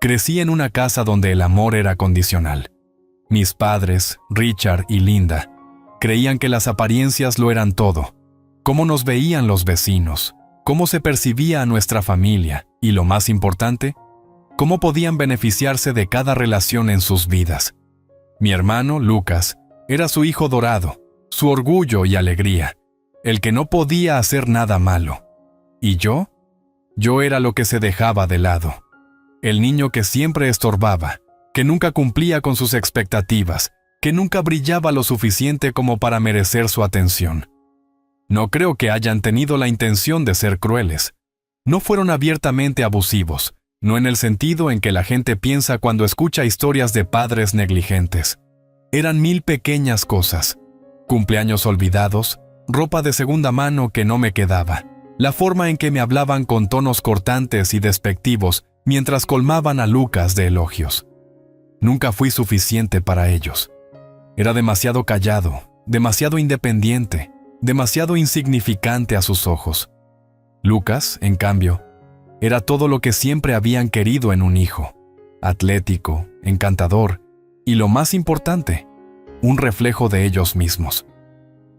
Crecí en una casa donde el amor era condicional. Mis padres, Richard y Linda, creían que las apariencias lo eran todo. Cómo nos veían los vecinos, cómo se percibía a nuestra familia y, lo más importante, cómo podían beneficiarse de cada relación en sus vidas. Mi hermano, Lucas, era su hijo dorado, su orgullo y alegría, el que no podía hacer nada malo. ¿Y yo? Yo era lo que se dejaba de lado. El niño que siempre estorbaba, que nunca cumplía con sus expectativas, que nunca brillaba lo suficiente como para merecer su atención. No creo que hayan tenido la intención de ser crueles. No fueron abiertamente abusivos, no en el sentido en que la gente piensa cuando escucha historias de padres negligentes. Eran 1000 pequeñas cosas. Cumpleaños olvidados, ropa de segunda mano que no me quedaba, la forma en que me hablaban con tonos cortantes y despectivos mientras colmaban a Lucas de elogios. Nunca fui suficiente para ellos. Era demasiado callado, demasiado independiente, demasiado insignificante a sus ojos. Lucas, en cambio, era todo lo que siempre habían querido en un hijo: atlético, encantador y, lo más importante, un reflejo de ellos mismos.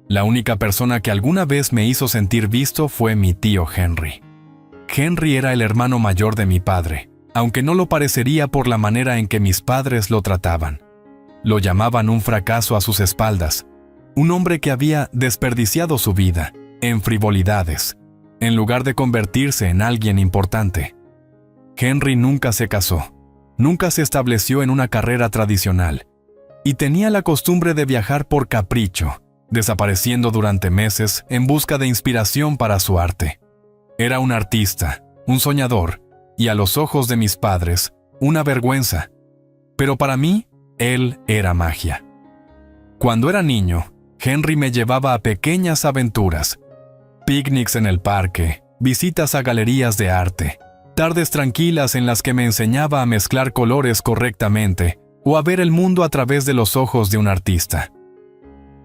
La única persona que alguna vez me hizo sentir visto fue mi tío Henry. Henry era el hermano mayor de mi padre, aunque no lo parecería por la manera en que mis padres lo trataban. Lo llamaban un fracaso a sus espaldas, un hombre que había desperdiciado su vida en frivolidades, en lugar de convertirse en alguien importante. Henry nunca se casó, nunca se estableció en una carrera tradicional, y tenía la costumbre de viajar por capricho, desapareciendo durante meses en busca de inspiración para su arte. Era un artista, un soñador, y a los ojos de mis padres, una vergüenza. Pero para mí, él era magia. Cuando era niño, Henry me llevaba a pequeñas aventuras: picnics en el parque, visitas a galerías de arte, tardes tranquilas en las que me enseñaba a mezclar colores correctamente o a ver el mundo a través de los ojos de un artista.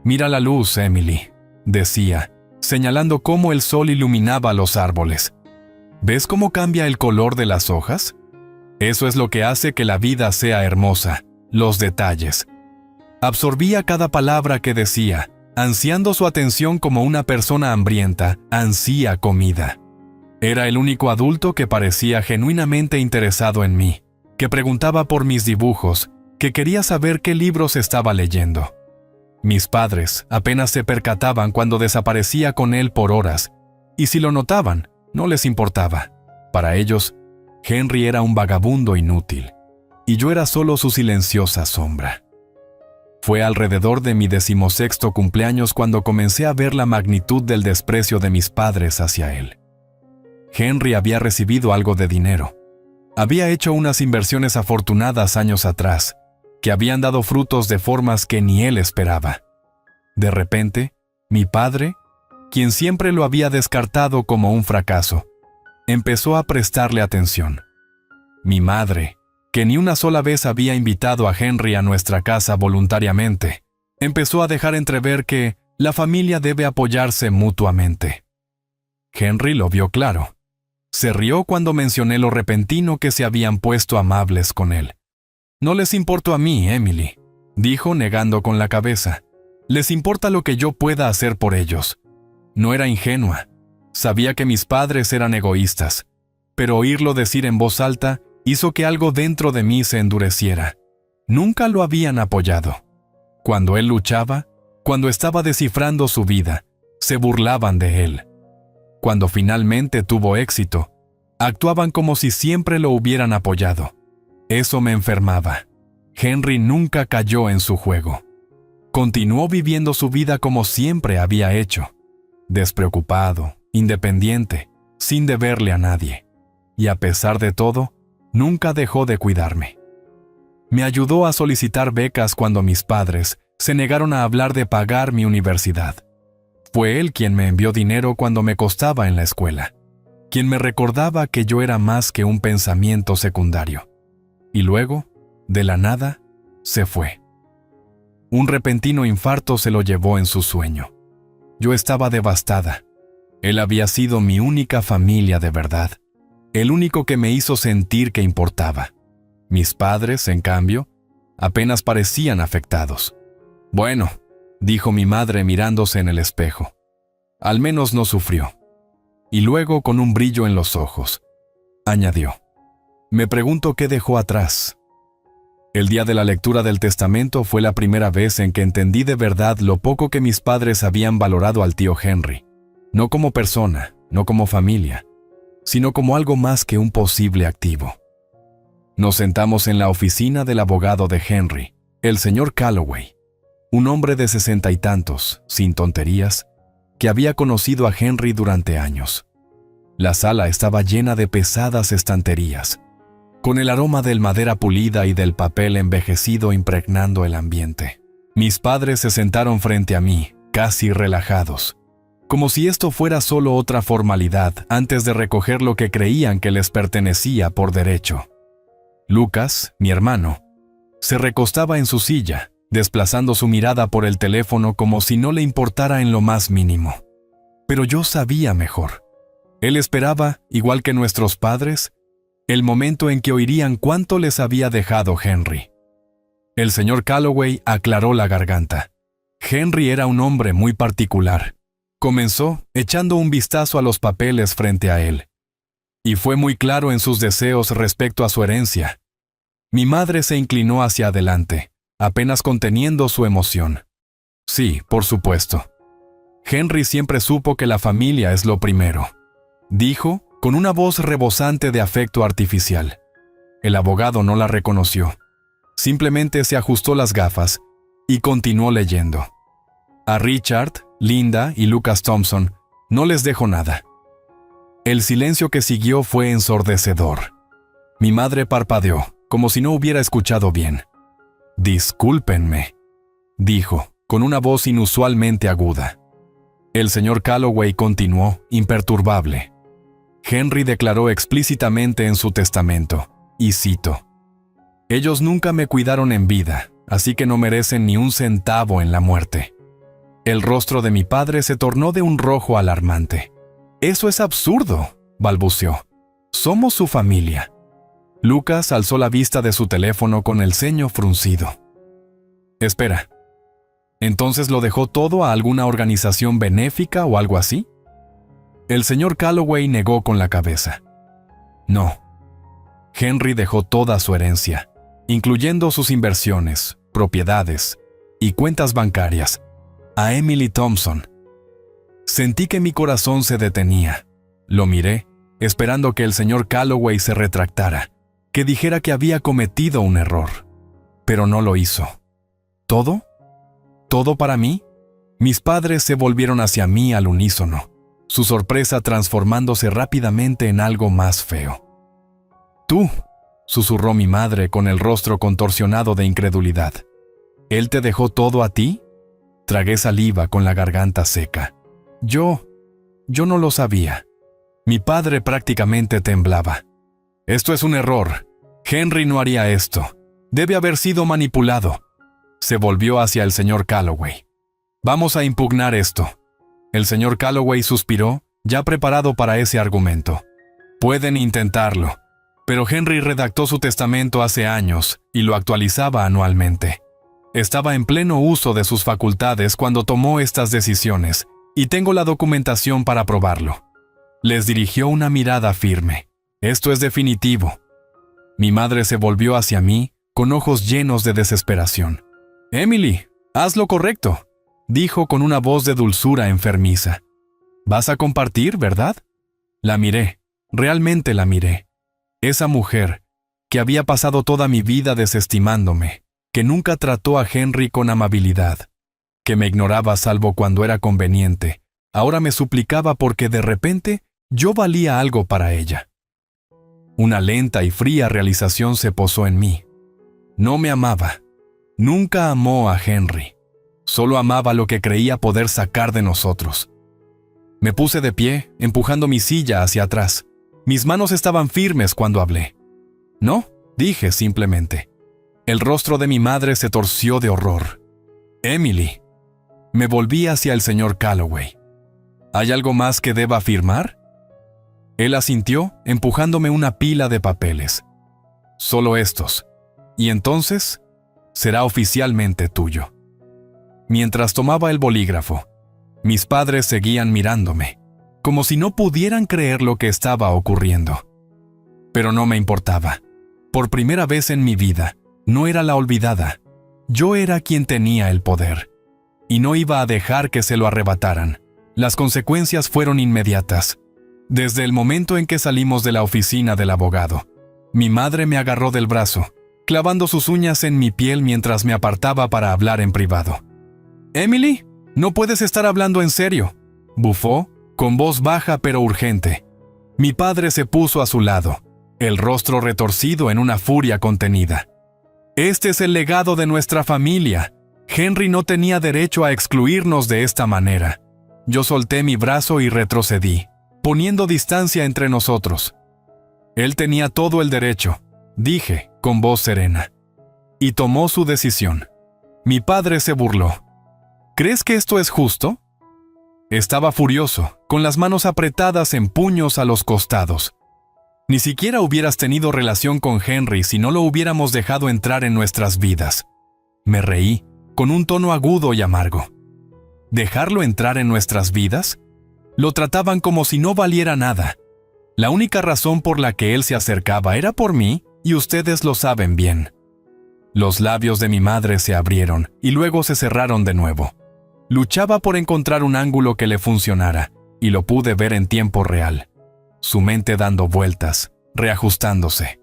«Mira la luz, Emily», decía, señalando cómo el sol iluminaba los árboles. ¿Ves cómo cambia el color de las hojas? Eso es lo que hace que la vida sea hermosa, los detalles. Absorbía cada palabra que decía, ansiando su atención como una persona hambrienta ansía comida. Era el único adulto que parecía genuinamente interesado en mí, que preguntaba por mis dibujos, que quería saber qué libros estaba leyendo. Mis padres apenas se percataban cuando desaparecía con él por horas, y si lo notaban, no les importaba. Para ellos, Henry era un vagabundo inútil, y yo era solo su silenciosa sombra. Fue alrededor de mi 16º cumpleaños cuando comencé a ver la magnitud del desprecio de mis padres hacia él. Henry había recibido algo de dinero. Había hecho unas inversiones afortunadas años atrás, que habían dado frutos de formas que ni él esperaba. De repente, mi padre, quien siempre lo había descartado como un fracaso, empezó a prestarle atención. Mi madre, que ni una sola vez había invitado a Henry a nuestra casa voluntariamente, empezó a dejar entrever que la familia debe apoyarse mutuamente. Henry lo vio claro. Se rió cuando mencioné lo repentino que se habían puesto amables con él. «No les importo a mí, Emily», dijo negando con la cabeza. «Les importa lo que yo pueda hacer por ellos». No era ingenua. Sabía que mis padres eran egoístas, pero oírlo decir en voz alta hizo que algo dentro de mí se endureciera. Nunca lo habían apoyado. Cuando él luchaba, cuando estaba descifrando su vida, se burlaban de él. Cuando finalmente tuvo éxito, actuaban como si siempre lo hubieran apoyado. Eso me enfermaba. Henry nunca cayó en su juego. Continuó viviendo su vida como siempre había hecho, despreocupado, independiente, sin deberle a nadie. Y a pesar de todo, nunca dejó de cuidarme. Me ayudó a solicitar becas cuando mis padres se negaron a hablar de pagar mi universidad. Fue él quien me envió dinero cuando me costaba en la escuela, quien me recordaba que yo era más que un pensamiento secundario. Y luego, de la nada, se fue. Un repentino infarto se lo llevó en su sueño. Yo estaba devastada. Él había sido mi única familia de verdad, el único que me hizo sentir que importaba. Mis padres, en cambio, apenas parecían afectados. Bueno, dijo mi madre mirándose en el espejo. Al menos no sufrió. Y luego, con un brillo en los ojos, añadió: me pregunto qué dejó atrás. El día de la lectura del testamento fue la primera vez en que entendí de verdad lo poco que mis padres habían valorado al tío Henry, no como persona, no como familia, sino como algo más que un posible activo. Nos sentamos en la oficina del abogado de Henry, el señor Calloway, un hombre de 60 y tantos, sin tonterías, que había conocido a Henry durante años. La sala estaba llena de pesadas estanterías, con el aroma del madera pulida y del papel envejecido impregnando el ambiente. Mis padres se sentaron frente a mí, casi relajados, como si esto fuera solo otra formalidad antes de recoger lo que creían que les pertenecía por derecho. Lucas, mi hermano, se recostaba en su silla, desplazando su mirada por el teléfono como si no le importara en lo más mínimo. Pero yo sabía mejor. Él esperaba, igual que nuestros padres, el momento en que oirían cuánto les había dejado Henry. El señor Calloway aclaró la garganta. Henry era un hombre muy particular. Comenzó echando un vistazo a los papeles frente a él. Y fue muy claro en sus deseos respecto a su herencia. Mi madre se inclinó hacia adelante, apenas conteniendo su emoción. Sí, por supuesto. Henry siempre supo que la familia es lo primero, dijo con una voz rebosante de afecto artificial. El abogado no la reconoció. Simplemente se ajustó las gafas y continuó leyendo. A Richard, Linda y Lucas Thompson no les dejó nada. El silencio que siguió fue ensordecedor. Mi madre parpadeó, como si no hubiera escuchado bien. «Discúlpenme», dijo, con una voz inusualmente aguda. El señor Calloway continuó, imperturbable. Henry declaró explícitamente en su testamento, y cito: «Ellos nunca me cuidaron en vida, así que no merecen ni un centavo en la muerte». El rostro de mi padre se tornó de un rojo alarmante. «Eso es absurdo», balbuceó. «Somos su familia». Lucas alzó la vista de su teléfono con el ceño fruncido. «Espera, ¿entonces lo dejó todo a alguna organización benéfica o algo así?» El señor Calloway negó con la cabeza. «No. Henry dejó toda su herencia, incluyendo sus inversiones, propiedades y cuentas bancarias, a Emily Thompson». Sentí que mi corazón se detenía. Lo miré, esperando que el señor Calloway se retractara, que dijera que había cometido un error. Pero no lo hizo. ¿Todo? ¿Todo para mí? Mis padres se volvieron hacia mí al unísono, su sorpresa transformándose rápidamente en algo más feo. «Tú», susurró mi madre con el rostro contorsionado de incredulidad. «¿Él te dejó todo a ti?» Tragué saliva con la garganta seca. Yo no lo sabía. Mi padre prácticamente temblaba. «Esto es un error. Henry no haría esto. Debe haber sido manipulado». Se volvió hacia el señor Calloway. «Vamos a impugnar esto». El señor Calloway suspiró, ya preparado para ese argumento. «Pueden intentarlo, pero Henry redactó su testamento hace años y lo actualizaba anualmente. Estaba en pleno uso de sus facultades cuando tomó estas decisiones, y tengo la documentación para probarlo». Les dirigió una mirada firme. «Esto es definitivo». Mi madre se volvió hacia mí con ojos llenos de desesperación. «Emily, haz lo correcto», dijo con una voz de dulzura enfermiza. «Vas a compartir, ¿verdad?» La miré, realmente la miré. Esa mujer, que había pasado toda mi vida desestimándome, que nunca trató a Henry con amabilidad, que me ignoraba salvo cuando era conveniente, ahora me suplicaba porque de repente yo valía algo para ella. Una lenta y fría realización se posó en mí. No me amaba. Nunca amó a Henry. Solo amaba lo que creía poder sacar de nosotros. Me puse de pie, empujando mi silla hacia atrás. Mis manos estaban firmes cuando hablé. «No», dije simplemente. El rostro de mi madre se torció de horror. «Emily». Me volví hacia el señor Calloway. «¿Hay algo más que deba afirmar?» Él asintió, empujándome una pila de papeles. «Solo estos». Y entonces, será oficialmente tuyo. Mientras tomaba el bolígrafo, mis padres seguían mirándome, como si no pudieran creer lo que estaba ocurriendo. Pero no me importaba. Por primera vez en mi vida, no era la olvidada. Yo era quien tenía el poder. Y no iba a dejar que se lo arrebataran. Las consecuencias fueron inmediatas. Desde el momento en que salimos de la oficina del abogado, mi madre me agarró del brazo, clavando sus uñas en mi piel mientras me apartaba para hablar en privado. «Emily, no puedes estar hablando en serio», bufó, con voz baja pero urgente. Mi padre se puso a su lado, el rostro retorcido en una furia contenida. «Este es el legado de nuestra familia. Henry no tenía derecho a excluirnos de esta manera». Yo solté mi brazo y retrocedí, poniendo distancia entre nosotros. «Él tenía todo el derecho», dije, con voz serena. Y tomó su decisión. Mi padre se burló. «¿Crees que esto es justo?» Estaba furioso, con las manos apretadas en puños a los costados. «Ni siquiera hubieras tenido relación con Henry si no lo hubiéramos dejado entrar en nuestras vidas». Me reí, con un tono agudo y amargo. ¿Dejarlo entrar en nuestras vidas? Lo trataban como si no valiera nada. La única razón por la que él se acercaba era por mí, y ustedes lo saben bien. Los labios de mi madre se abrieron y luego se cerraron de nuevo. Luchaba por encontrar un ángulo que le funcionara, y lo pude ver en tiempo real. Su mente dando vueltas, reajustándose.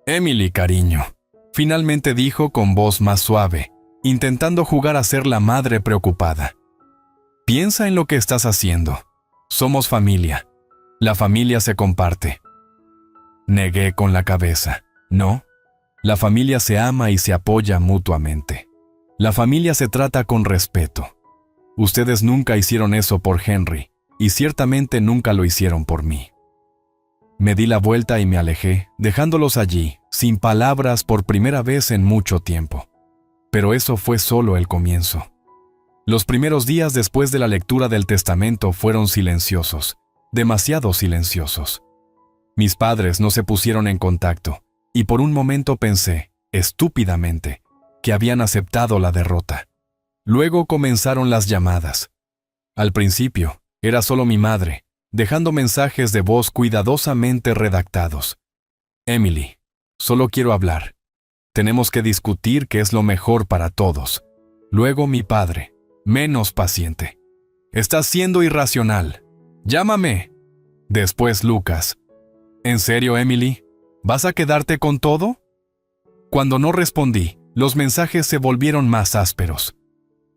«Emily, cariño», finalmente dijo con voz más suave, intentando jugar a ser la madre preocupada. «Piensa en lo que estás haciendo. Somos familia. La familia se comparte». Negué con la cabeza. «No. La familia se ama y se apoya mutuamente. La familia se trata con respeto. Ustedes nunca hicieron eso por Henry, y ciertamente nunca lo hicieron por mí». Me di la vuelta y me alejé, dejándolos allí, sin palabras por primera vez en mucho tiempo. Pero eso fue solo el comienzo. Los primeros días después de la lectura del testamento fueron silenciosos, demasiado silenciosos. Mis padres no se pusieron en contacto, y por un momento pensé, estúpidamente, que habían aceptado la derrota. Luego comenzaron las llamadas. Al principio, era solo mi madre, dejando mensajes de voz cuidadosamente redactados. «Emily, solo quiero hablar. Tenemos que discutir qué es lo mejor para todos». Luego mi padre, menos paciente. «Estás siendo irracional. Llámame». Después Lucas. «¿En serio, Emily? ¿Vas a quedarte con todo?». Cuando no respondí, los mensajes se volvieron más ásperos.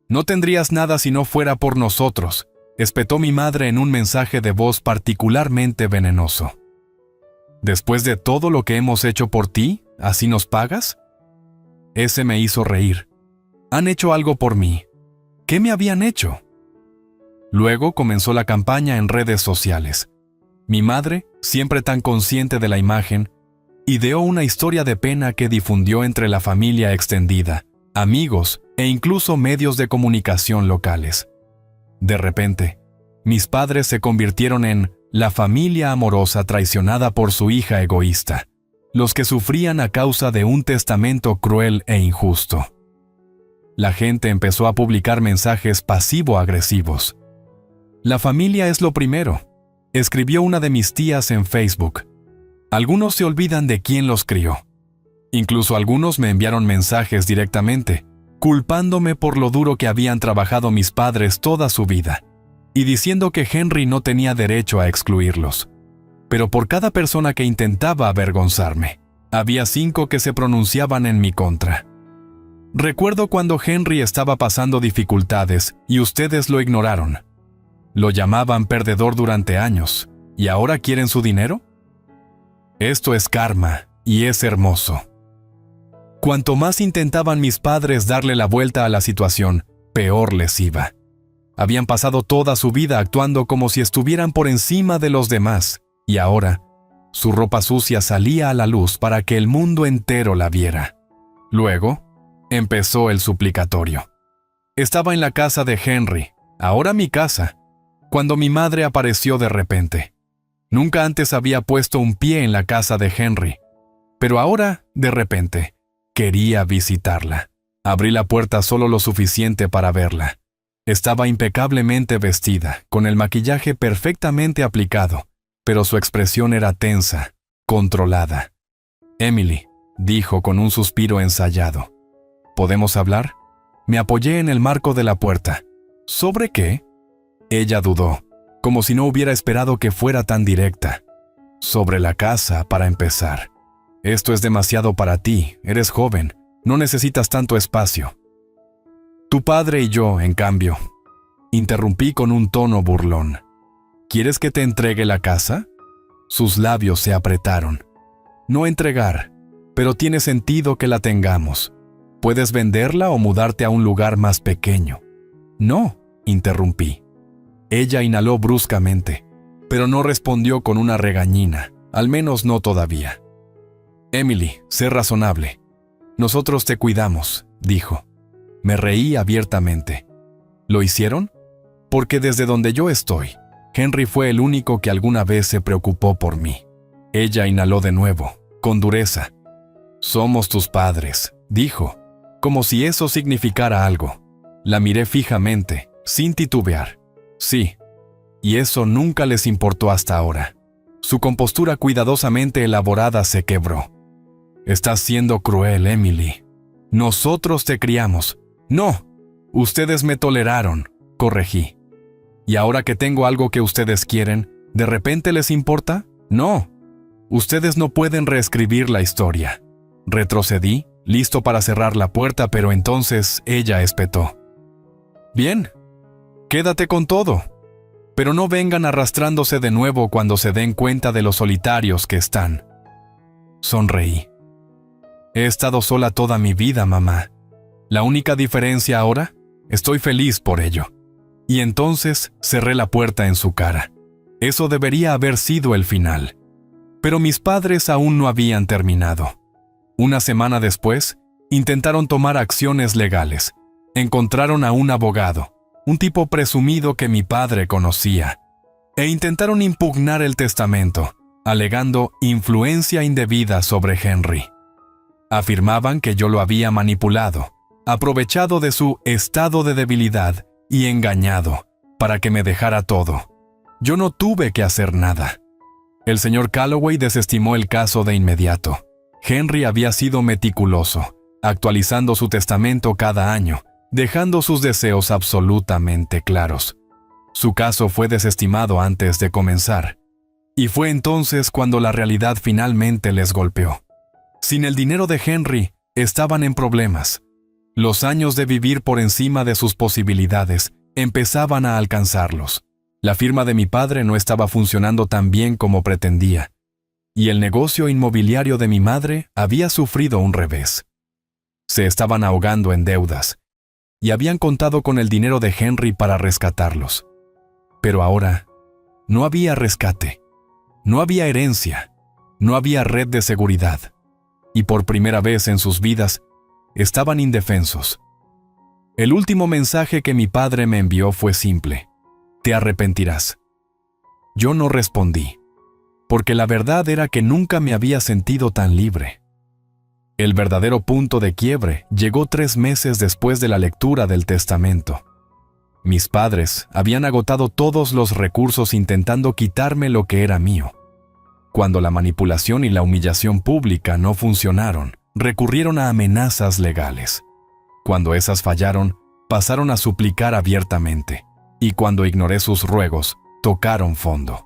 «No tendrías nada si no fuera por nosotros», espetó mi madre en un mensaje de voz particularmente venenoso. «¿Después de todo lo que hemos hecho por ti, así nos pagas?». Ese me hizo reír. «Han hecho algo por mí. ¿Qué me habían hecho?». Luego comenzó la campaña en redes sociales. Mi madre, siempre tan consciente de la imagen, ideó una historia de pena que difundió entre la familia extendida, amigos e incluso medios de comunicación locales. De repente, mis padres se convirtieron en la familia amorosa traicionada por su hija egoísta, los que sufrían a causa de un testamento cruel e injusto. La gente empezó a publicar mensajes pasivo-agresivos. «La familia es lo primero», escribió una de mis tías en Facebook. «Algunos se olvidan de quién los crió». Incluso algunos me enviaron mensajes directamente, culpándome por lo duro que habían trabajado mis padres toda su vida, y diciendo que Henry no tenía derecho a excluirlos. Pero por cada persona que intentaba avergonzarme, había 5 que se pronunciaban en mi contra. Recuerdo cuando Henry estaba pasando dificultades y ustedes lo ignoraron. Lo llamaban perdedor durante años, ¿y ahora quieren su dinero? Esto es karma, y es hermoso. Cuanto más intentaban mis padres darle la vuelta a la situación, peor les iba. Habían pasado toda su vida actuando como si estuvieran por encima de los demás, y ahora, su ropa sucia salía a la luz para que el mundo entero la viera. Luego, empezó el suplicatorio. Estaba en la casa de Henry, ahora mi casa, cuando mi madre apareció de repente. Nunca antes había puesto un pie en la casa de Henry, pero ahora, de repente, Quería visitarla. Abrí la puerta solo lo suficiente para verla. Estaba impecablemente vestida, con el maquillaje perfectamente aplicado, pero su expresión era tensa, controlada. «Emily», dijo con un suspiro ensayado. «¿Podemos hablar?» Me apoyé en el marco de la puerta. «¿Sobre qué?» Ella dudó, como si no hubiera esperado que fuera tan directa. «Sobre la casa, para empezar. Esto es demasiado para ti, eres joven, no necesitas tanto espacio». «Tu padre y yo, en cambio», interrumpí con un tono burlón. «¿Quieres que te entregue la casa?» Sus labios se apretaron. «No entregar, pero tiene sentido que la tengamos. Puedes venderla o mudarte a un lugar más pequeño». «No», interrumpí. Ella inhaló bruscamente, pero no respondió con una regañina, al menos no todavía. «Emily, sé razonable. Nosotros te cuidamos», dijo. Me reí abiertamente. ¿Lo hicieron? Porque desde donde yo estoy, Henry fue el único que alguna vez se preocupó por mí. Ella inhaló de nuevo, con dureza. «Somos tus padres», dijo, como si eso significara algo. La miré fijamente, sin titubear. «Sí». Y eso nunca les importó hasta ahora. Su compostura cuidadosamente elaborada se quebró. «Estás siendo cruel, Emily. Nosotros te criamos». «No, ustedes me toleraron», corregí. «Y ahora que tengo algo que ustedes quieren, ¿de repente les importa? No. Ustedes no pueden reescribir la historia». Retrocedí, listo para cerrar la puerta, pero entonces ella espetó. «Bien, quédate con todo. Pero no vengan arrastrándose de nuevo cuando se den cuenta de lo solitarios que están». Sonreí. «He estado sola toda mi vida, mamá. La única diferencia ahora, estoy feliz por ello». Y entonces cerré la puerta en su cara. Eso debería haber sido el final. Pero mis padres aún no habían terminado. Una semana después, intentaron tomar acciones legales. Encontraron a un abogado, un tipo presumido que mi padre conocía, e intentaron impugnar el testamento, alegando influencia indebida sobre Henry. Afirmaban que yo lo había manipulado, aprovechado de su estado de debilidad y engañado para que me dejara todo. Yo no tuve que hacer nada. El señor Calloway desestimó el caso de inmediato. Henry había sido meticuloso, actualizando su testamento cada año, dejando sus deseos absolutamente claros. Su caso fue desestimado antes de comenzar. Y fue entonces cuando la realidad finalmente les golpeó. Sin el dinero de Henry, estaban en problemas. Los años de vivir por encima de sus posibilidades empezaban a alcanzarlos. La firma de mi padre no estaba funcionando tan bien como pretendía, y el negocio inmobiliario de mi madre había sufrido un revés. Se estaban ahogando en deudas, y habían contado con el dinero de Henry para rescatarlos. Pero ahora, no había rescate, no había herencia, no había red de seguridad, y por primera vez en sus vidas, estaban indefensos. El último mensaje que mi padre me envió fue simple: «Te arrepentirás». Yo no respondí, porque la verdad era que nunca me había sentido tan libre. El verdadero punto de quiebre llegó 3 meses después de la lectura del testamento. Mis padres habían agotado todos los recursos intentando quitarme lo que era mío. Cuando la manipulación y la humillación pública no funcionaron, recurrieron a amenazas legales. Cuando esas fallaron, pasaron a suplicar abiertamente, y cuando ignoré sus ruegos, tocaron fondo.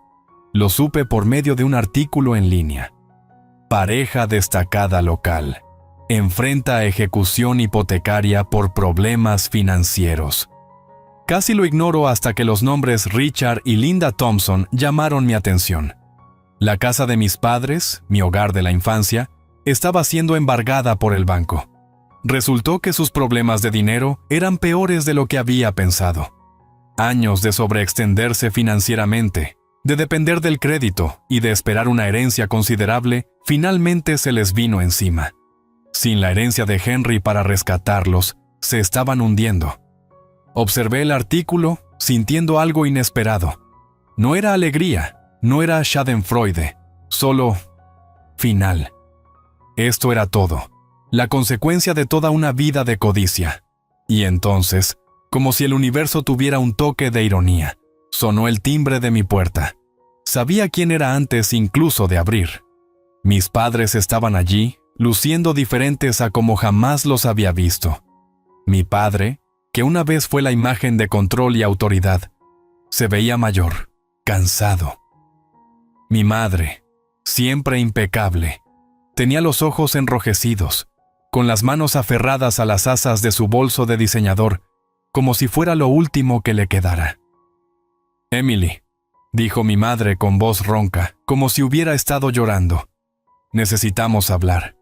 Lo supe por medio de un artículo en línea. Pareja destacada local. Enfrenta a ejecución hipotecaria por problemas financieros. Casi lo ignoro hasta que los nombres Richard y Linda Thompson llamaron mi atención. La casa de mis padres, mi hogar de la infancia, estaba siendo embargada por el banco. Resultó que sus problemas de dinero eran peores de lo que había pensado. Años de sobreextenderse financieramente, de depender del crédito y de esperar una herencia considerable, finalmente se les vino encima. Sin la herencia de Henry para rescatarlos, se estaban hundiendo. Observé el artículo, sintiendo algo inesperado. No era alegría, no era schadenfreude, solo final. Esto era todo. la consecuencia de toda una vida de codicia. Y entonces, como si el universo tuviera un toque de ironía, sonó el timbre de mi puerta. Sabía quién era antes incluso de abrir. Mis padres estaban allí, luciendo diferentes a como jamás los había visto. Mi padre, que una vez fue la imagen de control y autoridad, se veía mayor, cansado. Mi madre, siempre impecable, tenía los ojos enrojecidos, con las manos aferradas a las asas de su bolso de diseñador, como si fuera lo último que le quedara. «Emily», dijo mi madre con voz ronca, como si hubiera estado llorando. «Necesitamos hablar».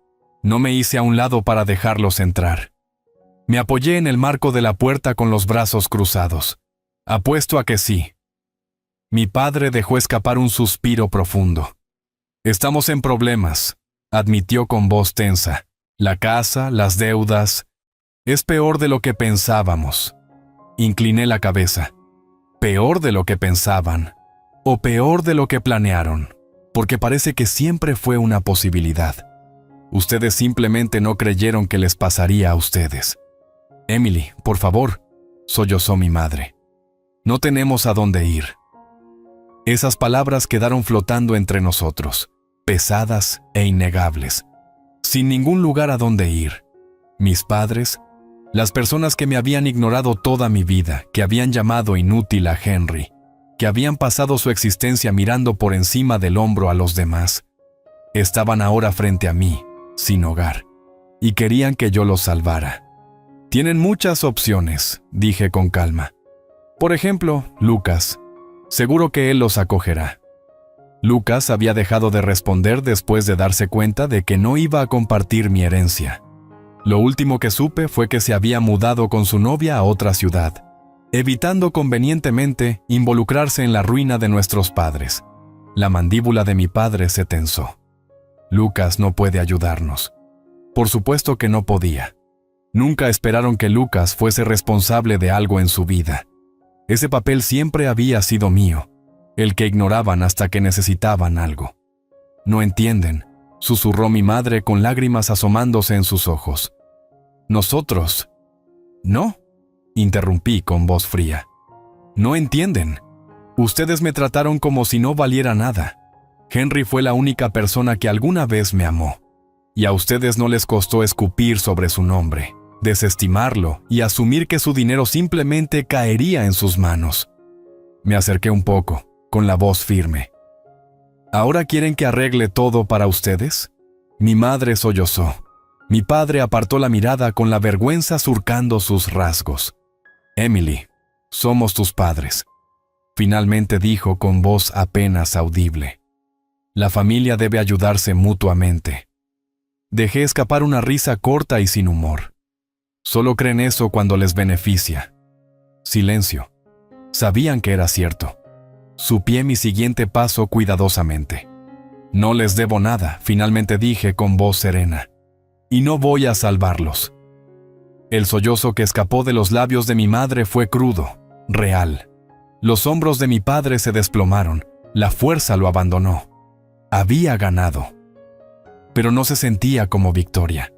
No me hice a un lado para dejarlos entrar. Me apoyé en el marco de la puerta con los brazos cruzados. Apuesto a que sí. Mi padre dejó escapar un suspiro profundo. «Estamos en problemas», admitió con voz tensa. «La casa, las deudas. Es peor de lo que pensábamos». Incliné la cabeza. «Peor de lo que pensaban. O peor de lo que planearon. Porque parece que siempre fue una posibilidad. Ustedes simplemente no creyeron que les pasaría a ustedes». «Emily, por favor», sollozó mi madre. «No tenemos a dónde ir». Esas palabras quedaron flotando entre nosotros, pesadas e innegables, sin ningún lugar a dónde ir. Mis padres, las personas que me habían ignorado toda mi vida, que habían llamado inútil a Henry, que habían pasado su existencia mirando por encima del hombro a los demás, estaban ahora frente a mí, sin hogar, y querían que yo los salvara. «Tienen muchas opciones», dije con calma. «Por ejemplo, Lucas. Seguro que él los acogerá». Lucas había dejado de responder después de darse cuenta de que no iba a compartir mi herencia. Lo último que supe fue que se había mudado con su novia a otra ciudad, evitando convenientemente involucrarse en la ruina de nuestros padres. La mandíbula de mi padre se tensó. «Lucas no puede ayudarnos». Por supuesto que no podía. Nunca esperaron que Lucas fuese responsable de algo en su vida. Ese papel siempre había sido mío, el que ignoraban hasta que necesitaban algo. «No entienden», susurró mi madre con lágrimas asomándose en sus ojos. «Nosotros». «No», interrumpí con voz fría. «No entienden. Ustedes me trataron como si no valiera nada. Henry fue la única persona que alguna vez me amó. Y a ustedes no les costó escupir sobre su nombre, desestimarlo y asumir que su dinero simplemente caería en sus manos». Me acerqué un poco, con la voz firme. «¿Ahora quieren que arregle todo para ustedes?». Mi madre sollozó. Mi padre apartó la mirada con la vergüenza surcando sus rasgos. «Emily, somos tus padres», finalmente dijo con voz apenas audible. «La familia debe ayudarse mutuamente». Dejé escapar una risa corta y sin humor. «Solo creen eso cuando les beneficia». Silencio. Sabían que era cierto. Supié mi siguiente paso cuidadosamente. «No les debo nada», finalmente dije con voz serena. «Y no voy a salvarlos». El sollozo que escapó de los labios de mi madre fue crudo, real. Los hombros de mi padre se desplomaron, la fuerza lo abandonó. Había ganado. Pero no se sentía como victoria.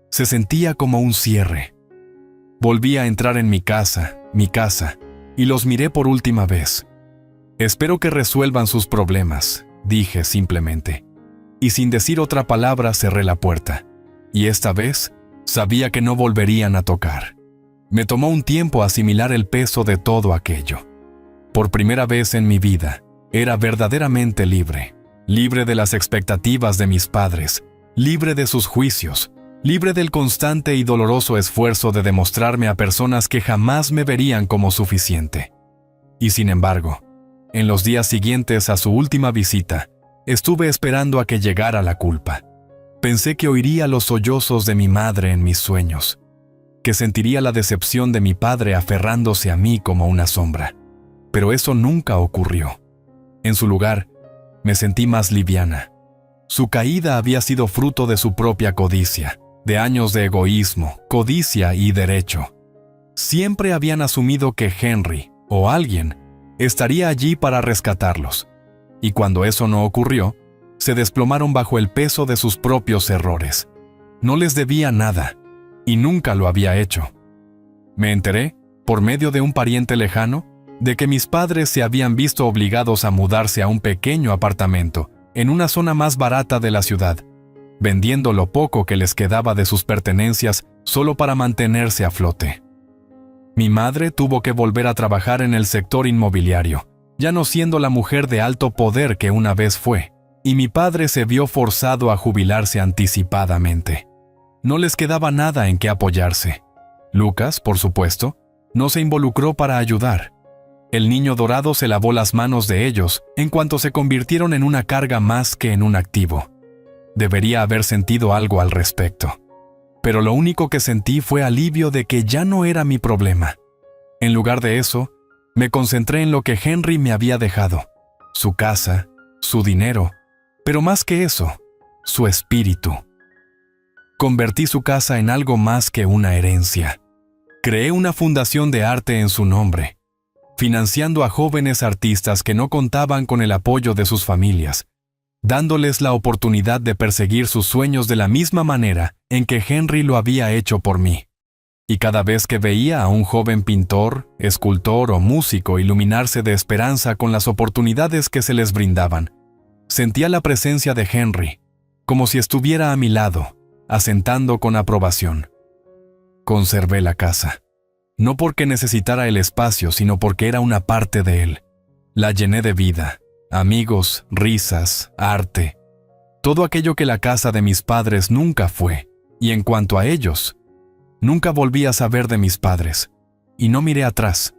Se sentía como un cierre. Volví a entrar en mi casa, y los miré por última vez. «Espero que resuelvan sus problemas», dije simplemente. Y sin decir otra palabra cerré la puerta. Y esta vez, sabía que no volverían a tocar. Me tomó un tiempo asimilar el peso de todo aquello. Por primera vez en mi vida, era verdaderamente libre. Libre de las expectativas de mis padres, libre de sus juicios, libre del constante y doloroso esfuerzo de demostrarme a personas que jamás me verían como suficiente. Y sin embargo, en los días siguientes a su última visita, estuve esperando a que llegara la culpa. Pensé que oiría los sollozos de mi madre en mis sueños, que sentiría la decepción de mi padre aferrándose a mí como una sombra. Pero eso nunca ocurrió. En su lugar, me sentí más liviana. Su caída había sido fruto de su propia codicia, de años de egoísmo, codicia y derecho. Siempre habían asumido que Henry, o alguien, estaría allí para rescatarlos. Y cuando eso no ocurrió, se desplomaron bajo el peso de sus propios errores. No les debía nada, y nunca lo había hecho. Me enteré, por medio de un pariente lejano, de que mis padres se habían visto obligados a mudarse a un pequeño apartamento en una zona más barata de la ciudad, vendiendo lo poco que les quedaba de sus pertenencias solo para mantenerse a flote. Mi madre tuvo que volver a trabajar en el sector inmobiliario, ya no siendo la mujer de alto poder que una vez fue, y mi padre se vio forzado a jubilarse anticipadamente. No les quedaba nada en que apoyarse. Lucas, por supuesto, no se involucró para ayudar. El niño dorado se lavó las manos de ellos en cuanto se convirtieron en una carga más que en un activo. Debería haber sentido algo al respecto. Pero lo único que sentí fue alivio de que ya no era mi problema. En lugar de eso, me concentré en lo que Henry me había dejado: su casa, su dinero, pero más que eso, su espíritu. Convertí su casa en algo más que una herencia. Creé una fundación de arte en su nombre, financiando a jóvenes artistas que no contaban con el apoyo de sus familias, dándoles la oportunidad de perseguir sus sueños de la misma manera en que Henry lo había hecho por mí. Y cada vez que veía a un joven pintor, escultor o músico iluminarse de esperanza con las oportunidades que se les brindaban, sentía la presencia de Henry, como si estuviera a mi lado, asentando con aprobación. Conservé la casa, no porque necesitara el espacio, sino porque era una parte de él. La llené de vida, amigos, risas, arte, todo aquello que la casa de mis padres nunca fue. Y en cuanto a ellos, nunca volví a saber de mis padres, y no miré atrás.